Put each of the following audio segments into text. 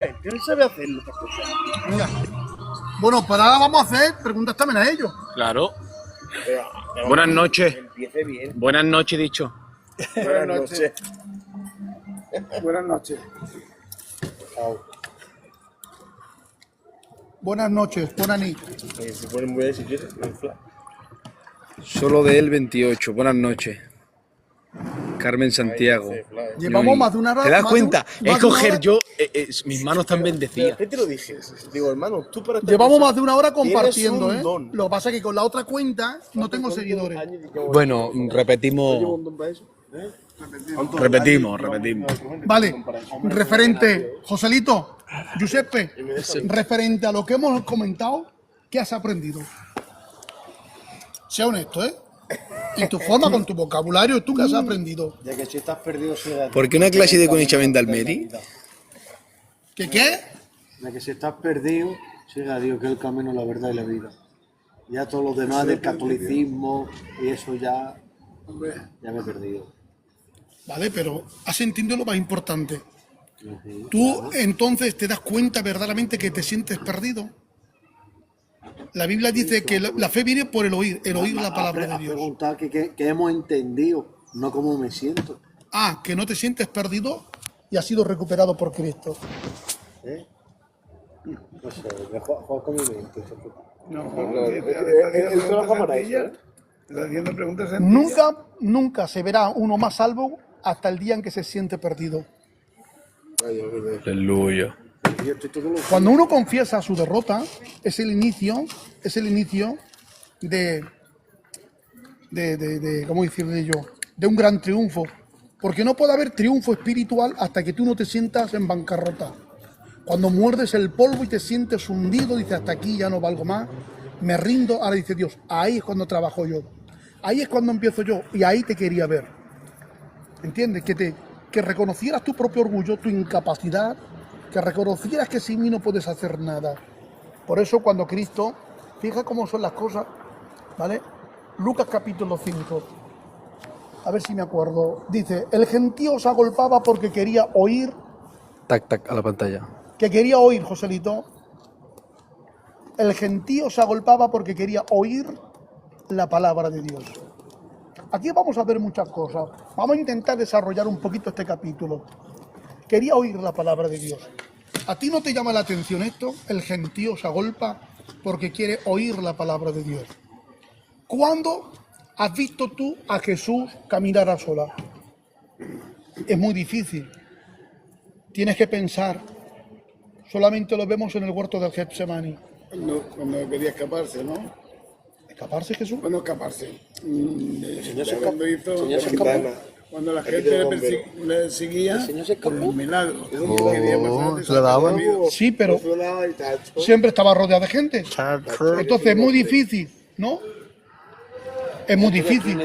Él sabe hacer estas cosas. Mira. Bueno, pues ahora vamos a hacer preguntas también a ellos. Claro. Pero Buenas noches. empiece bien. Buenas noches, dicho. Buenas noches. Buenas noches. Buenas noches, buenas noches. Se pone muy bien si quieres. Solo de él 28. Buenas noches. Carmen Santiago. Llevamos más de una hora. ¿Te das más de cuenta? más Es de una coger hora- yo. Mis manos están bendecidas. ¿Qué te lo dije? Digo, hermano, tú para esta Llevamos cosa más de una hora compartiendo, tienes un don. Lo que pasa es que con la otra cuenta no tengo seguidores. Bueno, repetimos. ¿Llevo un don para eso? Repetimos. Vale, referente, Joselito, Giuseppe, referente a lo que hemos comentado, ¿qué has aprendido? Sea honesto, ¿eh? En tu forma, con tu vocabulario, ¿tú qué has aprendido? Ya que si estás perdido, siga. ¿Por qué una clase de coneixement al Meri? ¿Qué qué? Ya que si estás perdido, siga a Dios, que es el camino, la verdad y la vida. Ya todo lo demás del catolicismo y eso ya me he perdido. Vale, pero has entendido lo más importante. Tú entonces te das cuenta verdaderamente que te sientes perdido. La Biblia dice que la fe viene por el oír la palabra de Dios. Preguntar que hemos entendido, no cómo me siento. Ah, que no te sientes perdido y has sido recuperado por Cristo. No sé, me juego con mi mente. Él trabaja para eso, ¿eh? Está haciendo preguntas sencillas. Nunca se verá uno más salvo hasta el día en que se siente perdido. Aleluya. Cuando uno confiesa su derrota, es el inicio de ¿cómo decirle yo? De un gran triunfo. Porque no puede haber triunfo espiritual hasta que tú no te sientas en bancarrota. Cuando muerdes el polvo y te sientes hundido, dices, hasta aquí ya no valgo más, me rindo, ahora dice Dios, ahí es cuando trabajo yo. Ahí es cuando empiezo yo y ahí te quería ver. ¿Entiendes? Que reconocieras tu propio orgullo, tu incapacidad, que reconocieras que sin mí no puedes hacer nada. Por eso cuando Cristo, fija cómo son las cosas, ¿vale? Lucas capítulo 5, a ver si me acuerdo, dice, el gentío se agolpaba porque quería oír, Tac, a la pantalla. que quería oír, Joselito, el gentío se agolpaba porque quería oír la palabra de Dios. Aquí vamos a ver muchas cosas, vamos a intentar desarrollar un poquito este capítulo. Quería oír la palabra de Dios. ¿A ti no te llama la atención esto? El gentío se agolpa porque quiere oír la palabra de Dios. ¿Cuándo has visto tú a Jesús caminar a sola? Es muy difícil. Tienes que pensar. Solamente lo vemos en el huerto del Getsemaní. Cuando quería escaparse, ¿no? ¿Escaparse, Jesús? Cuando escaparse. Cuando la Aquí gente tenemos le seguía, por el milagro. se lo daban. Sí, pero siempre estaba rodeado de gente. Entonces es muy difícil, ¿no? Es muy difícil.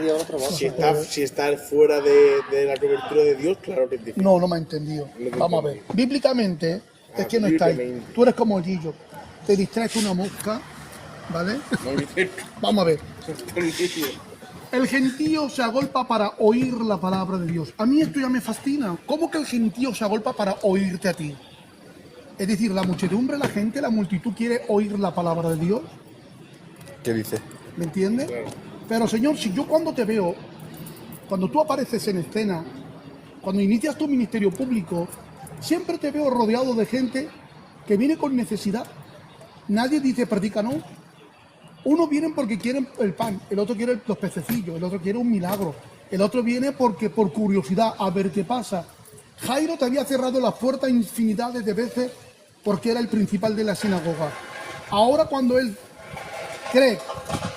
Si estás fuera de la cobertura de Dios, claro que es difícil. No me ha entendido. Vamos a ver. Bíblicamente es que no está ahí. Tú eres como Gillo. Te distraes una mosca, ¿vale? Vamos a ver. El gentío se agolpa para oír la palabra de Dios. A mí esto ya me fascina. ¿Cómo que el gentío se agolpa para oírte a ti? Es decir, la muchedumbre, la gente, la multitud quiere oír la palabra de Dios. ¿Qué dice? ¿Me entiendes? Pero Señor, si yo cuando te veo, cuando tú apareces en escena, cuando inicias tu ministerio público, siempre te veo rodeado de gente que viene con necesidad. Nadie dice predícanos. Uno viene porque quieren el pan, el otro quiere los pececillos, el otro quiere un milagro, el otro viene porque por curiosidad a ver qué pasa. Jairo te había cerrado las puertas infinidades de veces porque era el principal de la sinagoga. Ahora cuando él cree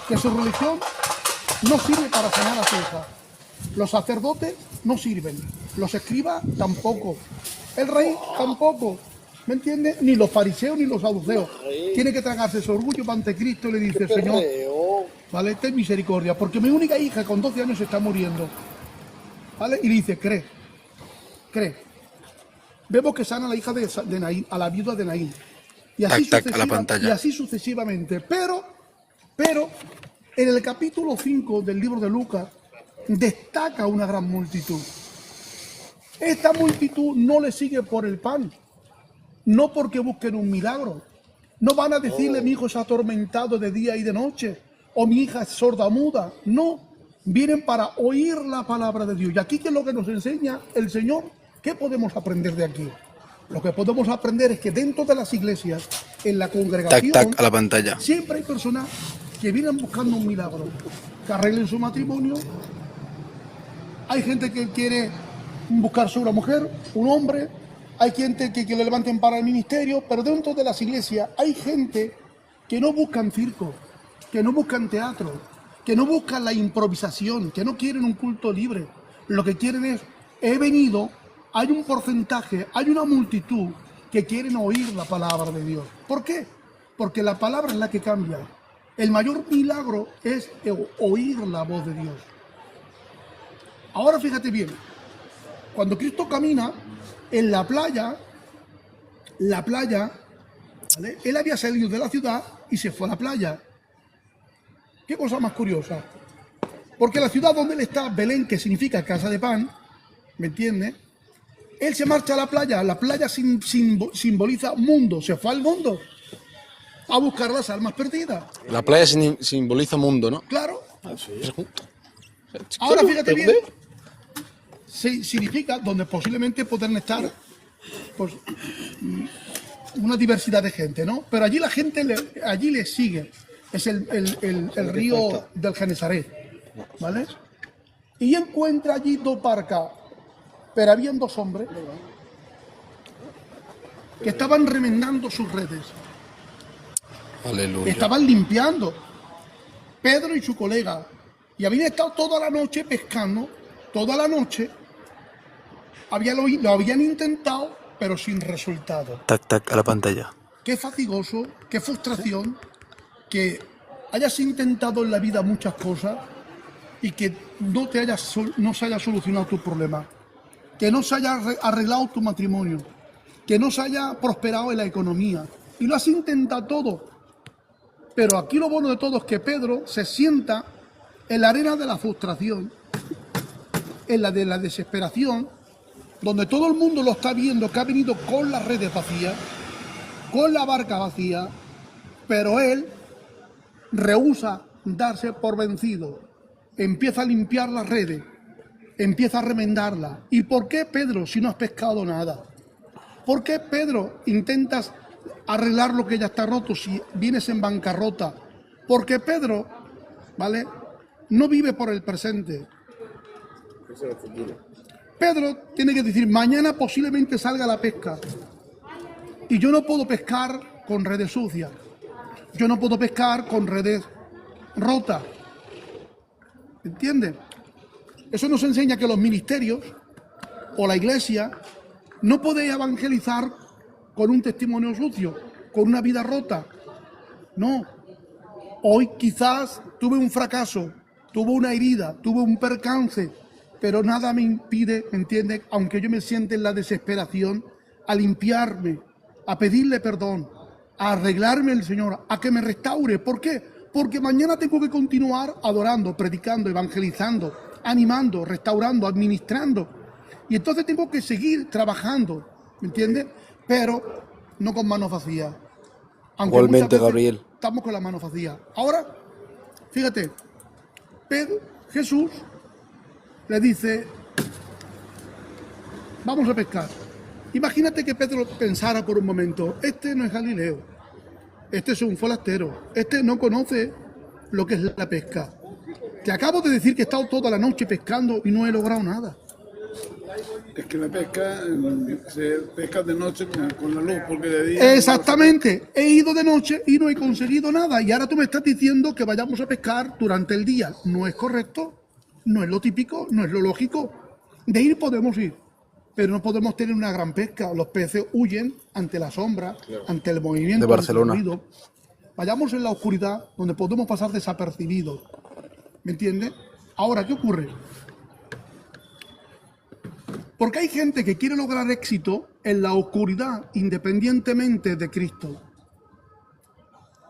que su religión no sirve para sanar a su hija, los sacerdotes no sirven, los escribas tampoco, el rey tampoco. ¿Me entiendes? Ni los fariseos ni los saduceos. Tiene que tragarse su orgullo ante Cristo y le dice, Señor, ¿vale? Ten misericordia, porque mi única hija con 12 años se está muriendo. ¿Vale? Y le dice, cree. Vemos que sana a la hija de Naín, a la viuda de Naín. Y así, a la pantalla. Y así sucesivamente. Pero, en el capítulo 5 del libro de Lucas, destaca una gran multitud. Esta multitud no le sigue por el pan. no porque busquen un milagro. No van a decirle, mi hijo es atormentado de día y de noche, o mi hija es sorda muda. No, vienen para oír la palabra de Dios. Y aquí, ¿qué es lo que nos enseña el Señor? ¿Qué podemos aprender de aquí? Lo que podemos aprender es que dentro de las iglesias, en la congregación, Tac, a la pantalla. siempre hay personas que vienen buscando un milagro, que arreglen su matrimonio. Hay gente que quiere buscarse una mujer, un hombre. Hay gente que le levanten para el ministerio, pero dentro de las iglesias hay gente que no buscan circo, que no buscan teatro, que no buscan la improvisación, que no quieren un culto libre. Lo que quieren es, he venido, hay un porcentaje, hay una multitud que quieren oír la palabra de Dios. ¿Por qué? Porque la palabra es la que cambia. El mayor milagro es oír la voz de Dios. Ahora fíjate bien, cuando Cristo camina en la playa, ¿vale? Él había salido de la ciudad y se fue a la playa. Qué cosa más curiosa. Porque la ciudad donde él está, Belén, que significa casa de pan, ¿me entiendes? Él se marcha a la playa simboliza mundo, se fue al mundo a buscar las almas perdidas. La playa simboliza mundo, ¿no? Claro. Ahora fíjate bien. Significa donde posiblemente pueden estar pues, una diversidad de gente, ¿no? Pero allí la gente allí le sigue. Es el río del Genesaret, ¿vale? Y encuentra allí dos barcas, pero habían dos hombres que estaban remendando sus redes. Aleluya. Estaban limpiando. Pedro y su colega. Y habían estado toda la noche pescando, toda la noche. Lo habían intentado, pero sin resultado. Tac, a la pantalla. Qué fatigoso, qué frustración que hayas intentado en la vida muchas cosas y que no se haya solucionado tu problema, que no se haya arreglado tu matrimonio, que no se haya prosperado en la economía. Y lo has intentado todo. Pero aquí lo bueno de todo es que Pedro se sienta en la arena de la frustración, en la de la desesperación, donde todo el mundo lo está viendo, que ha venido con las redes vacías, con la barca vacía, pero él rehúsa darse por vencido. Empieza a limpiar las redes, empieza a remendarlas. ¿Y por qué, Pedro, si no has pescado nada? ¿Por qué, Pedro, intentas arreglar lo que ya está roto si vienes en bancarrota? Porque Pedro, ¿vale?, no vive por el presente. Pedro tiene que decir, mañana posiblemente salga la pesca. Y yo no puedo pescar con redes sucias. Yo no puedo pescar con redes rotas. ¿Entiendes? Eso nos enseña que los ministerios o la iglesia no puede evangelizar con un testimonio sucio, con una vida rota. No. Hoy quizás tuve un fracaso, tuve una herida, tuve un percance, pero nada me impide, ¿me entiendes?, aunque yo me siente en la desesperación, a limpiarme, a pedirle perdón, a arreglarme el Señor, a que me restaure. ¿Por qué? Porque mañana tengo que continuar adorando, predicando, evangelizando, animando, restaurando, administrando. Y entonces tengo que seguir trabajando, ¿me entiendes? Pero no con manos vacías. Aunque igualmente, Gabriel. Estamos con las manos vacías. Ahora, fíjate, Jesús le dice, vamos a pescar. Imagínate que Pedro pensara por un momento, este no es Galileo, este es un forastero, este no conoce lo que es la pesca. Te acabo de decir que he estado toda la noche pescando y no he logrado nada. Es que la pesca, se pesca de noche con la luz, porque de día... Exactamente, he ido de noche y no he conseguido nada. Y ahora tú me estás diciendo que vayamos a pescar durante el día. No es correcto, no es lo típico, no es lo lógico. De ir podemos ir, pero no podemos tener una gran pesca. Los peces huyen ante la sombra, ante el movimiento de Barcelona. Ante el ruido. Vayamos en la oscuridad, donde podemos pasar desapercibidos. ¿Me entiendes? Ahora, ¿qué ocurre? Porque hay gente que quiere lograr éxito en la oscuridad independientemente de Cristo.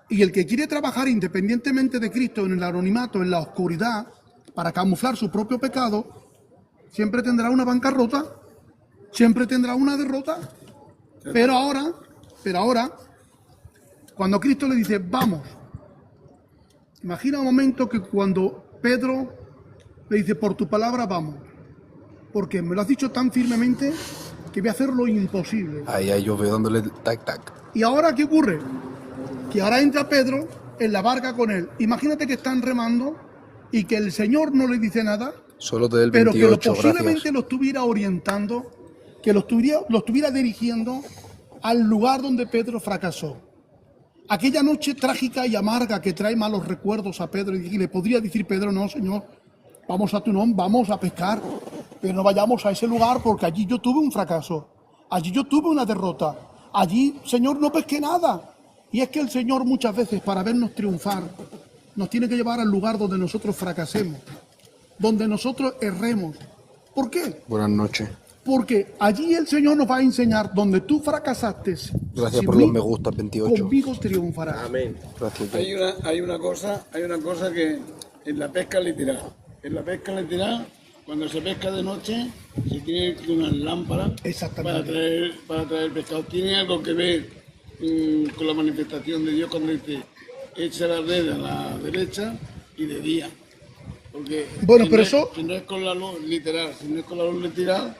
Y el que quiere trabajar independientemente de Cristo en el anonimato, en la oscuridad, para camuflar su propio pecado, siempre tendrá una bancarrota, siempre tendrá una derrota. Pero ahora Pero ahora, cuando Cristo le dice, vamos, imagina un momento que cuando Pedro le dice, por tu palabra vamos, porque me lo has dicho tan firmemente que voy a hacer lo imposible. Ahí yo veo dándole tac tac. ¿Y ahora qué ocurre? Que ahora entra Pedro en la barca con él. Imagínate que están remando y que el Señor no le dice nada, Solo te doy el pero 28, que posiblemente gracias. lo estuviera orientando, que lo estuviera dirigiendo al lugar donde Pedro fracasó. Aquella noche trágica y amarga que trae malos recuerdos a Pedro, y le podría decir Pedro, no, Señor, vamos a Tunón, vamos a pescar, pero no vayamos a ese lugar porque allí yo tuve un fracaso, allí yo tuve una derrota, allí, Señor, no pesqué nada. Y es que el Señor muchas veces, para vernos triunfar, nos tiene que llevar al lugar donde nosotros fracasemos, donde nosotros erremos. ¿Por qué? Buenas noches. Porque allí el Señor nos va a enseñar donde tú fracasaste. Gracias sin por mí, los me gusta, 28. Conmigo triunfarás. Amén. Gracias. Hay una cosa que en la pesca literal. En la pesca literal, cuando se pesca de noche, se tiene una lámpara Exactamente. para traer pescado. Tiene algo que ver con la manifestación de Dios cuando dice, echa la red a la derecha y de día. Porque Bueno, si pero no eso- si no es con la luz literal, si no es con la luz literal,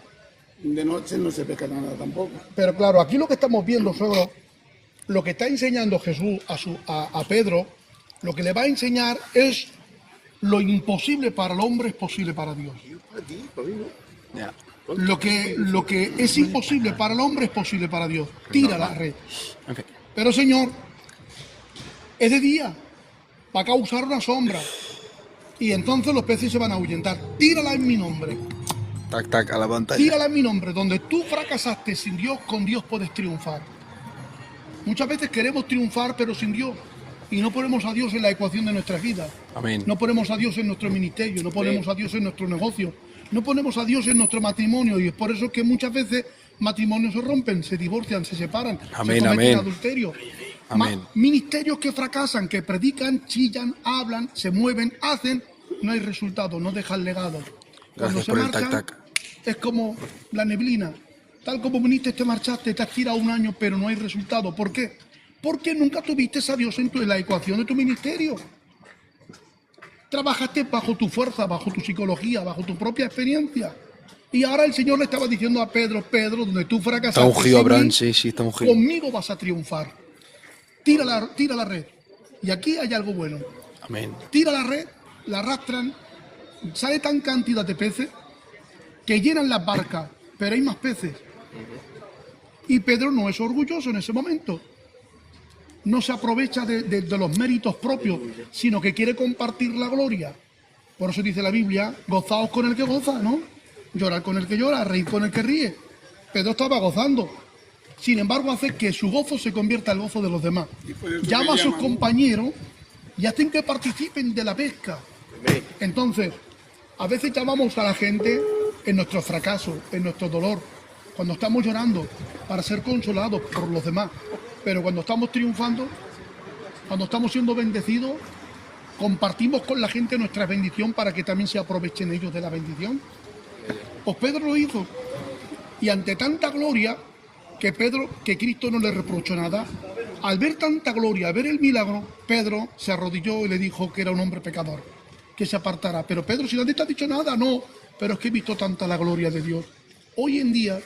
de noche no se pesca nada tampoco. Pero claro, aquí lo que estamos viendo, suegro, lo que está enseñando Jesús a Pedro, lo que le va a enseñar es lo imposible para el hombre es posible para Dios. Ya. Lo que es imposible para el hombre es posible para Dios. Tira la red. En fin. Pero Señor, es de día, va a causar una sombra. Y entonces los peces se van a ahuyentar. Tírala en mi nombre. Tac tac a la pantalla. Tírala en mi nombre. Donde tú fracasaste sin Dios, con Dios puedes triunfar. Muchas veces queremos triunfar, pero sin Dios. Y no ponemos a Dios en la ecuación de nuestras vidas. Amén. No ponemos a Dios en nuestro ministerio, no ponemos a Dios en nuestro negocio, no ponemos a Dios en nuestro matrimonio. Y es por eso que muchas veces matrimonios se rompen, se divorcian, se separan, Amén, se cometen amén. adulterio. Amén. Ministerios que fracasan, que predican, chillan, hablan, se mueven, hacen, no hay resultado, no dejan legado. Cuando Gracias se por el marchan, tac tac. es como la neblina. Tal como viniste, te marchaste, te has tirado un año, pero no hay resultado. ¿Por qué? Porque nunca tuviste a Dios en la ecuación de tu ministerio. Trabajaste bajo tu fuerza, bajo tu psicología, bajo tu propia experiencia. Y ahora el Señor le estaba diciendo a Pedro, donde tú fracasaste, Está ungido sin Abraham, mí, sí, está ungido. conmigo vas a triunfar. Tira la red. Y aquí hay algo bueno. Amén. Tira la red, la arrastran, sale tan cantidad de peces que llenan las barcas, pero hay más peces. Y Pedro no es orgulloso en ese momento. No se aprovecha de los méritos propios, sino que quiere compartir la gloria. Por eso dice la Biblia, gozaos con el que goza, ¿no? Llorar con el que llora, reír con el que ríe. Pedro estaba gozando. Sin embargo, hace que su gozo se convierta en el gozo de los demás. por eso Llama a que sus llaman. compañeros y hacen que participen de la pesca. Entonces, a veces llamamos a la gente en nuestro fracaso, en nuestro dolor, cuando estamos llorando, para ser consolados por los demás. Pero cuando estamos triunfando, cuando estamos siendo bendecidos, compartimos con la gente nuestra bendición para que también se aprovechen ellos de la bendición. Pues Pedro lo hizo. Y ante tanta gloria, que Cristo no le reprochó nada, al ver tanta gloria, al ver el milagro, Pedro se arrodilló y le dijo que era un hombre pecador, que se apartara. Pero Pedro, si nadie te ha dicho nada, no, pero es que he visto tanta la gloria de Dios. Hoy en día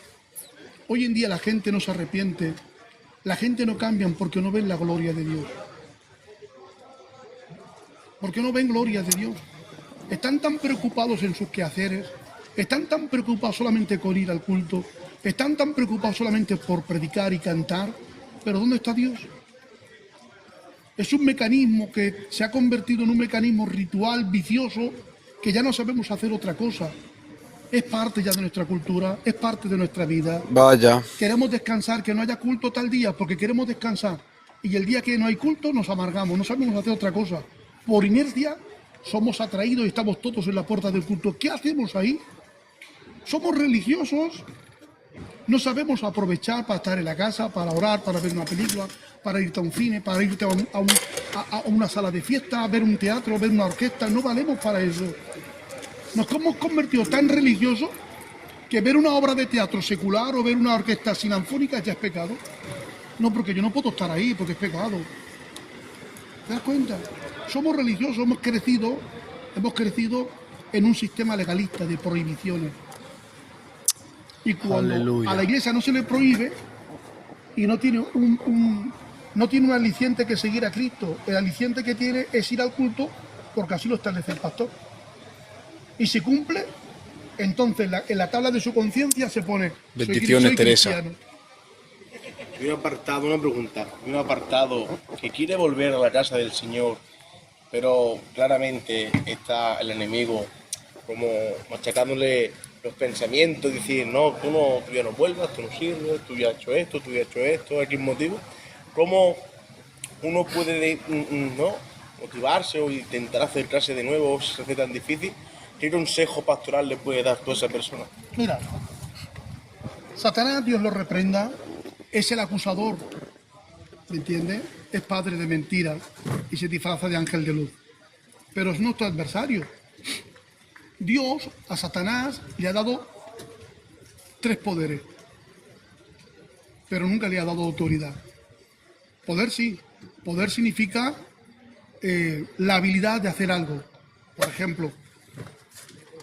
la gente no se arrepiente, la gente no cambia porque no ven la gloria de Dios. Porque no ven gloria de Dios. Están tan preocupados en sus quehaceres, están tan preocupados solamente con ir al culto, están tan preocupados solamente por predicar y cantar, pero ¿dónde está Dios? Es un mecanismo que se ha convertido en un mecanismo ritual, vicioso, que ya no sabemos hacer otra cosa. Es parte ya de nuestra cultura, es parte de nuestra vida. Vaya. Queremos descansar, que no haya culto tal día, porque queremos descansar. Y el día que no hay culto nos amargamos, no sabemos hacer otra cosa. Por inercia somos atraídos y estamos todos en la puerta del culto. ¿Qué hacemos ahí? Somos religiosos, no sabemos aprovechar para estar en la casa, para orar, para ver una película, para irte a un cine, para irte a una sala de fiesta, a ver un teatro, a ver una orquesta. No valemos para eso. Nos hemos convertido tan religiosos que ver una obra de teatro secular o ver una orquesta sinfónica ya es pecado. No, porque yo no puedo estar ahí, porque es pecado. ¿Te das cuenta? Somos religiosos, hemos crecido en un sistema legalista de prohibiciones. Y cuando Aleluya. a la iglesia no se le prohíbe y no tiene no tiene un aliciente que seguir a Cristo, el aliciente que tiene es ir al culto porque así lo establece el pastor. Y si cumple, entonces en la tabla de su conciencia se pone Bendiciones, Teresa. cristiano. Hay un apartado, una pregunta. Hay un apartado que quiere volver a la casa del Señor, pero claramente está el enemigo como machacándole los pensamientos, decir, no, tú ya no vuelvas, tú no sirves, tú ya has hecho esto, X motivo. ¿Cómo uno puede no motivarse o intentar acercarse de nuevo si se hace tan difícil? ¿Qué consejo pastoral le puede dar tú a esa persona? Mira, Satanás, Dios lo reprenda, es el acusador, ¿me entiendes? Es padre de mentiras y se disfraza de ángel de luz. Pero es nuestro adversario. Dios a Satanás le ha dado 3 poderes, pero nunca le ha dado autoridad. Poder sí. Poder significa la habilidad de hacer algo. Por ejemplo,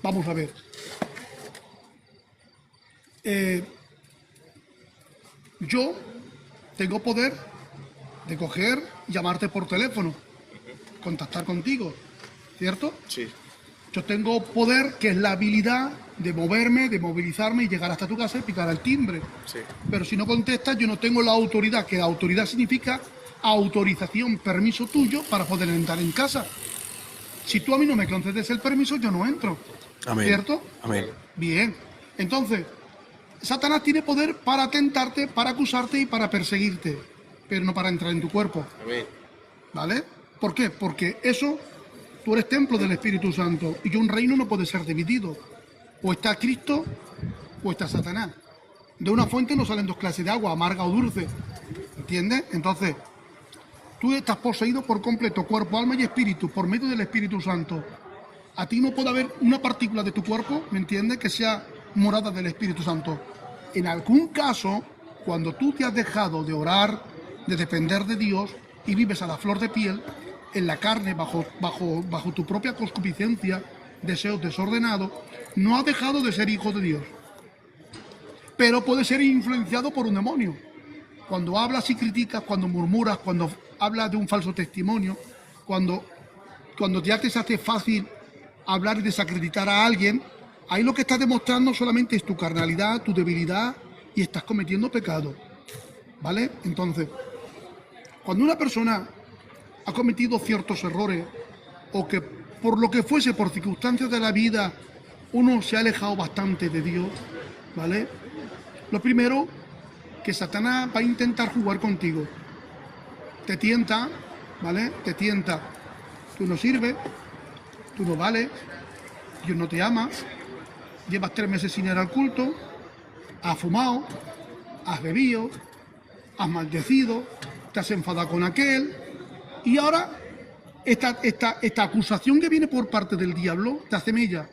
vamos a ver. Yo tengo poder de coger, llamarte por teléfono, contactar contigo, ¿cierto? Sí. Yo tengo poder, que es la habilidad de moverme, de movilizarme y llegar hasta tu casa y picar al timbre. Sí. Pero si no contestas, yo no tengo la autoridad, que la autoridad significa autorización, permiso tuyo para poder entrar en casa. Si tú a mí no me concedes el permiso, yo no entro. Amén. ¿Cierto? Amén. Bien. Entonces, Satanás tiene poder para tentarte, para acusarte y para perseguirte, pero no para entrar en tu cuerpo. Amén. ¿Vale? ¿Por qué? Porque eso, tú eres templo del Espíritu Santo y un reino no puede ser dividido. O está Cristo o está Satanás. De una fuente no salen 2 clases de agua, amarga o dulce. ¿Entiendes? Entonces, tú estás poseído por completo, cuerpo, alma y espíritu, por medio del Espíritu Santo. A ti no puede haber una partícula de tu cuerpo, ¿me entiendes?, que sea morada del Espíritu Santo. En algún caso, cuando tú te has dejado de orar, de depender de Dios y vives a la flor de piel, en la carne, bajo tu propia concupiscencia, deseos desordenados, no has dejado de ser hijo de Dios. Pero puede ser influenciado por un demonio. Cuando hablas y criticas, cuando murmuras, cuando hablas de un falso testimonio, cuando ya te se hace fácil hablar y desacreditar a alguien, ahí lo que estás demostrando solamente es tu carnalidad, tu debilidad y estás cometiendo pecado. ¿Vale? Entonces, cuando una persona ha cometido ciertos errores o que por lo que fuese, por circunstancias de la vida, uno se ha alejado bastante de Dios, ¿vale? Lo primero, que Satanás va a intentar jugar contigo. Te tienta, ¿vale? Te tienta. Tú no sirves, tú no vales, Dios no te ama, llevas 3 meses sin ir al culto, has fumado, has bebido, has maldecido, te has enfadado con aquel, y ahora esta acusación que viene por parte del diablo te hace mella.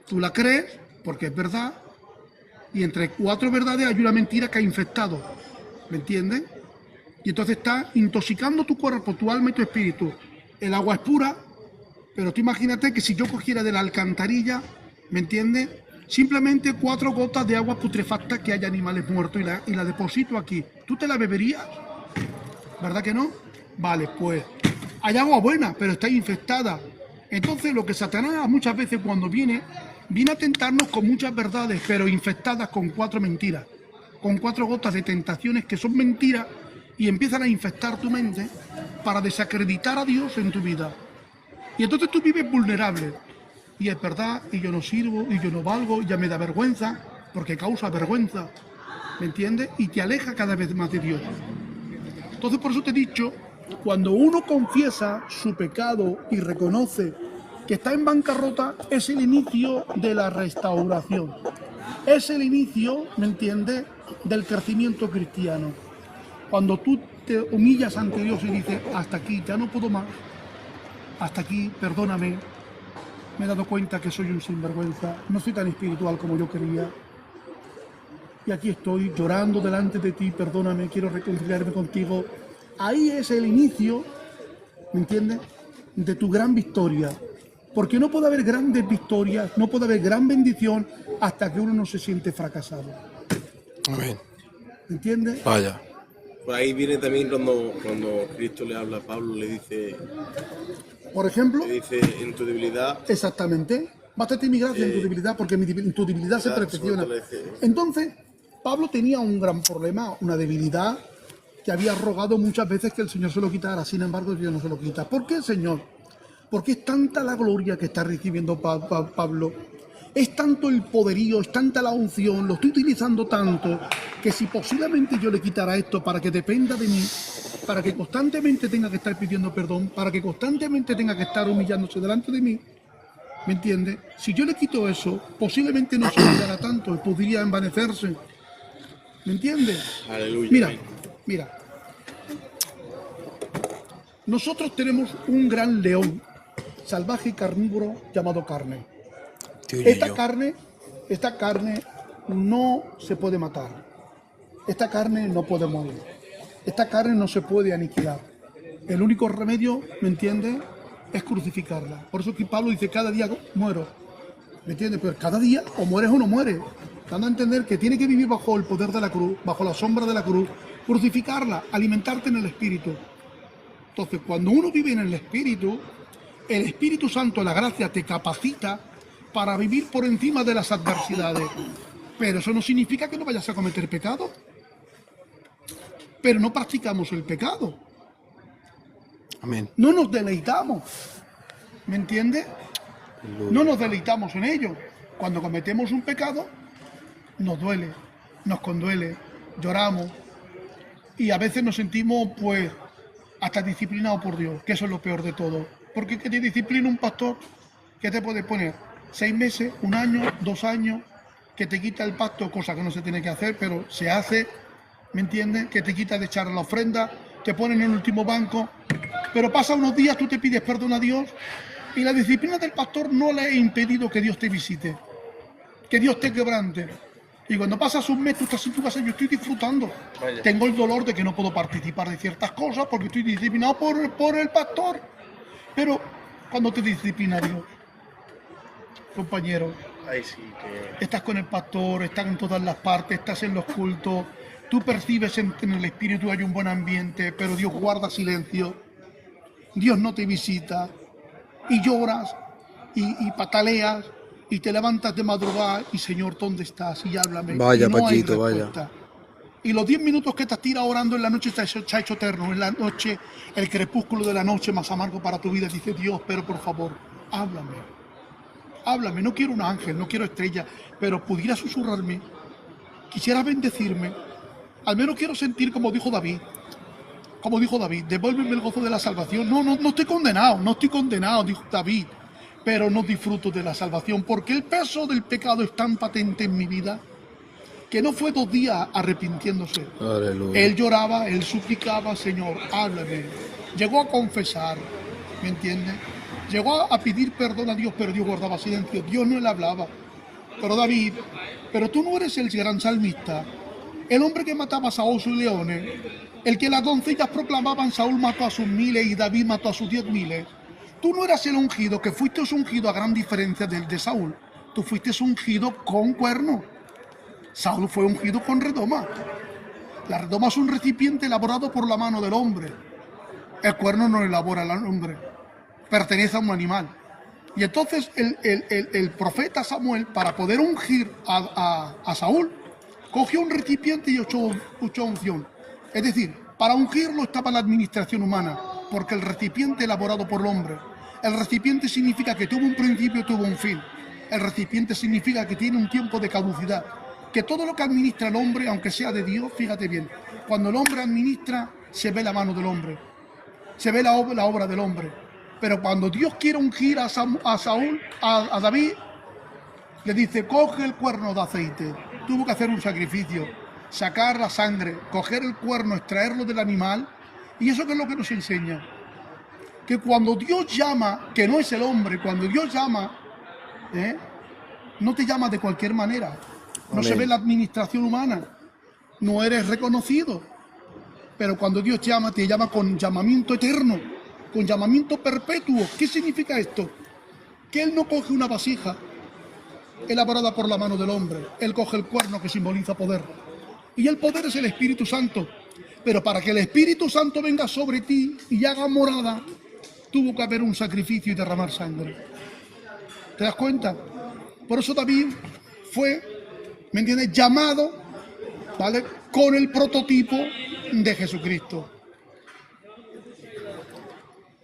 Tú la crees porque es verdad, y entre 4 verdades hay una mentira que ha infectado, ¿me entiendes? Y entonces está intoxicando tu cuerpo, tu alma y tu espíritu. El agua es pura, pero tú imagínate que si yo cogiera de la alcantarilla, ¿me entiendes?, simplemente 4 gotas de agua putrefacta que hay animales muertos y la deposito aquí, ¿tú te la beberías? ¿Verdad que no? Vale, pues hay agua buena, pero está infectada. Entonces lo que Satanás muchas veces cuando viene a tentarnos con muchas verdades, pero infectadas con 4 mentiras, con 4 gotas de tentaciones que son mentiras y empiezan a infectar tu mente para desacreditar a Dios en tu vida. Y entonces tú vives vulnerable. Y es verdad, y yo no sirvo, y yo no valgo, y ya me da vergüenza, porque causa vergüenza, ¿me entiendes? Y te aleja cada vez más de Dios. Entonces por eso te he dicho, cuando uno confiesa su pecado y reconoce que está en bancarrota, es el inicio de la restauración. Es el inicio, ¿me entiendes?, del crecimiento cristiano. Cuando tú te humillas ante Dios y dices, hasta aquí, ya no puedo más, hasta aquí, perdóname, me he dado cuenta que soy un sinvergüenza, no soy tan espiritual como yo quería. y aquí estoy llorando delante de ti, perdóname, quiero reconciliarme contigo. Ahí es el inicio, ¿me entiendes?, de tu gran victoria. Porque no puede haber grandes victorias, no puede haber gran bendición hasta que uno no se siente fracasado. Amén. ¿Entiendes? Vaya. Por ahí viene también cuando Cristo le habla a Pablo, le dice Por ejemplo, en tu debilidad, exactamente, bástate mi gracia en tu debilidad, porque en tu debilidad se perfecciona. Entonces, Pablo tenía un gran problema, una debilidad que había rogado muchas veces que el Señor se lo quitara, sin embargo Dios no se lo quita. ¿Por qué, Señor? Porque es tanta la gloria que está recibiendo Pablo, es tanto el poderío, es tanta la unción, lo estoy utilizando tanto, que si posiblemente yo le quitara esto para que dependa de mí, para que constantemente tenga que estar pidiendo perdón, para que constantemente tenga que estar humillándose delante de mí, ¿me entiendes? Si yo le quito eso, posiblemente no se humillara tanto y podría envanecerse, ¿me entiendes? aleluya. Mira, nosotros tenemos un gran león salvaje y carnívoro llamado carne. Esta carne no se puede matar. Esta carne no puede morir. Esta carne no se puede aniquilar. El único remedio, ¿me entiendes?, es crucificarla. Por eso que Pablo dice, cada día muero. ¿Me entiendes? Pero cada día o mueres o no mueres. Dando a entender que tiene que vivir bajo el poder de la cruz, bajo la sombra de la cruz, crucificarla, alimentarte en el Espíritu. Entonces, cuando uno vive en el Espíritu Santo, la gracia, te capacita para vivir por encima de las adversidades. Pero eso no significa que no vayas a cometer pecado. Pero no practicamos el pecado. Amén. No nos deleitamos. ¿Me entiendes? No nos deleitamos en ello. Cuando cometemos un pecado, nos duele, nos conduele, lloramos. Y a veces nos sentimos, pues, hasta disciplinados por Dios, que eso es lo peor de todo. Porque que te disciplina un pastor, ¿qué te puede poner? 6 meses, 1 año, 2 años, que te quita el pacto, cosa que no se tiene que hacer, pero se hace, ¿me entiendes? Que te quita de echar la ofrenda, te ponen en el último banco, pero pasa unos días, tú te pides perdón a Dios y la disciplina del pastor no le ha impedido que Dios te visite, que Dios te quebrante. Y cuando pasas un mes, tú estás en tu casa, yo estoy disfrutando. Vaya. Tengo el dolor de que no puedo participar de ciertas cosas porque estoy disciplinado por el pastor. Pero cuando te disciplina Dios, compañero, Ahí sí que... estás con el pastor, estás en todas las partes, estás en los cultos, tú percibes en el espíritu hay un buen ambiente, pero Dios guarda silencio, Dios no te visita, y lloras, y pataleas, y te levantas de madrugada, y Señor, ¿dónde estás? Y háblame. Vaya, y no hay Paquito, vaya. respuesta. Y los 10 minutos que te tiras orando en la noche se ha hecho eterno. En la noche, el crepúsculo de la noche más amargo para tu vida. Dice Dios, pero por favor, háblame. Háblame, no quiero un ángel, no quiero estrella, pero pudiera susurrarme. Quisiera bendecirme. Al menos quiero sentir como dijo David. Como dijo David, devuélveme el gozo de la salvación. No estoy condenado, dijo David. Pero no disfruto de la salvación porque el peso del pecado es tan patente en mi vida que no fue 2 días arrepintiéndose. Aleluya. Él lloraba, él suplicaba, Señor, háblame. Llegó a confesar, ¿me entiendes? Llegó a pedir perdón a Dios, pero Dios guardaba silencio. Dios no le hablaba. Pero David, pero tú no eres el gran salmista, el hombre que mataba a Saúl sus leones, el que las doncellas proclamaban, Saúl mató a sus 1000 y David mató a sus 10.000. Tú no eras el ungido, que fuiste ungido a gran diferencia del de Saúl. Tú fuiste ungido con cuerno. Saúl fue ungido con redoma. La redoma es un recipiente elaborado por la mano del hombre. El cuerno no lo elabora el hombre. Pertenece a un animal. Y entonces el profeta Samuel, para poder ungir a Saúl, cogió un recipiente y echó unción. Es decir, para ungirlo estaba la administración humana, porque el recipiente elaborado por el hombre. El recipiente significa que tuvo un principio y tuvo un fin. El recipiente significa que tiene un tiempo de caducidad. Que todo lo que administra el hombre, aunque sea de Dios, fíjate bien, cuando el hombre administra, se ve la mano del hombre, se ve la obra del hombre. Pero cuando Dios quiere ungir a Saúl, a David, le dice, coge el cuerno de aceite. Tuvo que hacer un sacrificio, sacar la sangre, coger el cuerno, extraerlo del animal. ¿Y eso qué es lo que nos enseña? Que cuando Dios llama, que no es el hombre, cuando Dios llama, no te llama de cualquier manera. no se ve la administración humana, no eres reconocido. Pero cuando Dios te llama con llamamiento eterno, con llamamiento perpetuo. ¿Qué significa esto? Que Él no coge una vasija elaborada por la mano del hombre, Él coge el cuerno que simboliza poder. Y el poder es el Espíritu Santo. Pero para que el Espíritu Santo venga sobre ti y haga morada, tuvo que haber un sacrificio y derramar sangre. ¿Te das cuenta? Por eso David fue, ¿me entiendes?, llamado, ¿vale?, con el prototipo de Jesucristo.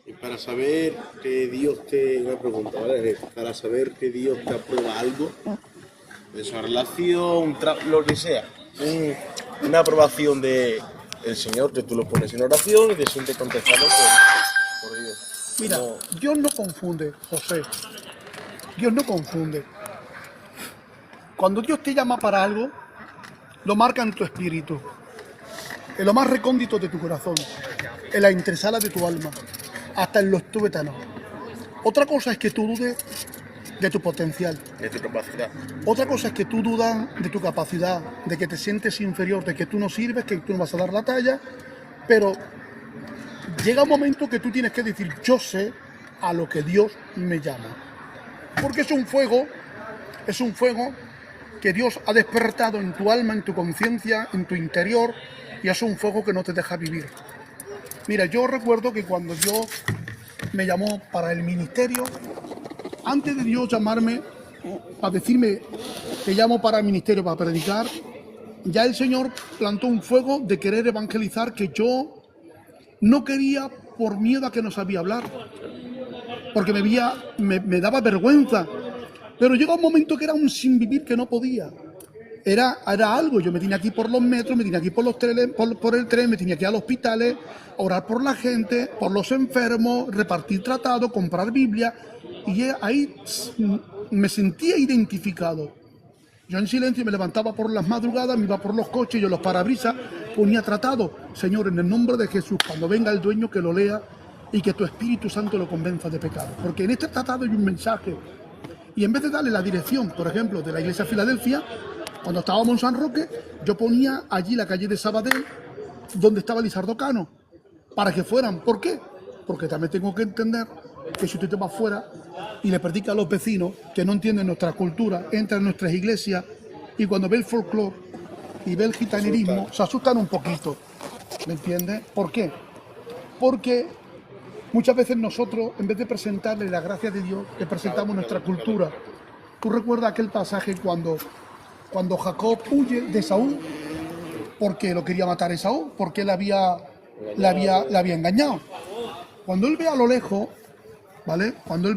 Y para saber que Dios una pregunta, ¿vale? Para saber que Dios te aprueba algo, de su relación, lo que sea, una aprobación del Señor, que tú lo pones en oración y te sientes contestado por Dios. Mira, Dios no confunde, José. Dios no confunde. Cuando Dios te llama para algo, lo marca en tu espíritu, en lo más recóndito de tu corazón, en la entresala de tu alma, hasta en los tuétanos. Otra cosa es que tú dudes de tu potencial. De tu capacidad. Otra cosa es que tú dudas de tu capacidad, de que te sientes inferior, de que tú no sirves, que tú no vas a dar la talla, pero llega un momento que tú tienes que decir, yo sé a lo que Dios me llama. Porque es un fuego que Dios ha despertado en tu alma, en tu conciencia, en tu interior, y es un fuego que no te deja vivir. Mira, yo recuerdo que cuando Dios me llamó para el ministerio, antes de Dios llamarme, para decirme, te llamo para el ministerio, para predicar, ya el Señor plantó un fuego de querer evangelizar que yo no quería por miedo a que no sabía hablar, porque me daba vergüenza. Pero llegó un momento que era un sin vivir que no podía. Era algo, yo me tenía aquí por los metros, me tenía aquí por los trenes, por el tren, me tenía aquí a los hospitales, orar por la gente, por los enfermos, repartir tratados, comprar Biblia. Y ahí me sentía identificado. Yo en silencio me levantaba por las madrugadas, me iba por los coches, yo los parabrisas, ponía tratado. Señor, en el nombre de Jesús, cuando venga el dueño que lo lea y que tu Espíritu Santo lo convenza de pecado. Porque en este tratado hay un mensaje. Y en vez de darle la dirección, por ejemplo, de la iglesia de Filadelfia, cuando estábamos en San Roque, yo ponía allí la calle de Sabadell, donde estaba Lizardo Cano, para que fueran. ¿Por qué? Porque también tengo que entender que si usted te va afuera y le predica a los vecinos que no entienden nuestra cultura, entra en nuestras iglesias y cuando ve el folclore y ve el gitanerismo, se asustan un poquito. ¿Me entiendes? ¿Por qué? Porque muchas veces nosotros, en vez de presentarle la gracia de Dios, le presentamos nuestra cultura. ¿Tú recuerdas aquel pasaje cuando Jacob huye de Saúl? Porque lo quería matar a Esaú, porque le había engañado. Cuando él ve a lo lejos, ¿vale? Cuando